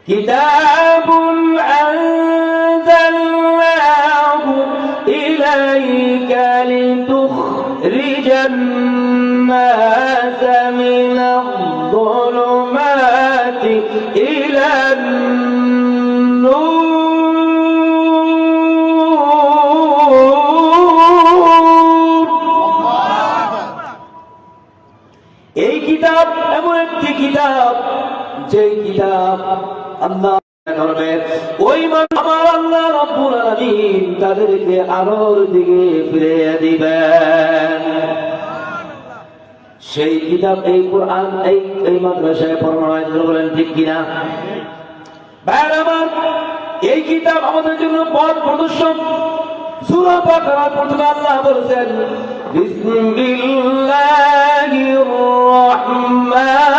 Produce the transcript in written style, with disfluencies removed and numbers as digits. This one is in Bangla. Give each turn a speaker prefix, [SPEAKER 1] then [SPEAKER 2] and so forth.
[SPEAKER 1] কিতাবুন আনজালনাহু ইলাইকা লিতুখরিজান নাসা মিনাল যুলুমাতি ইলান নূর। এই কিতাব এমন একটি কিতাব, যে কিতাব আল্লাহ করবেন ওই আমার আল্লাহ রাব্বুল আলামিন তাদেরকে আলোর দিকে ফিরিয়ে দিবেন। সেই কিতাব এই কোরআন, এই মাদ্রাসায় পড়ানো হয়, বলেন ঠিক কিনা? ভাইরা আমার, এই কিতাব আমাদের জন্য পথ প্রদর্শক। সূরা বাকারার প্রথমে আল্লাহ বলেছেন বিসমিল্লাহির রহমানির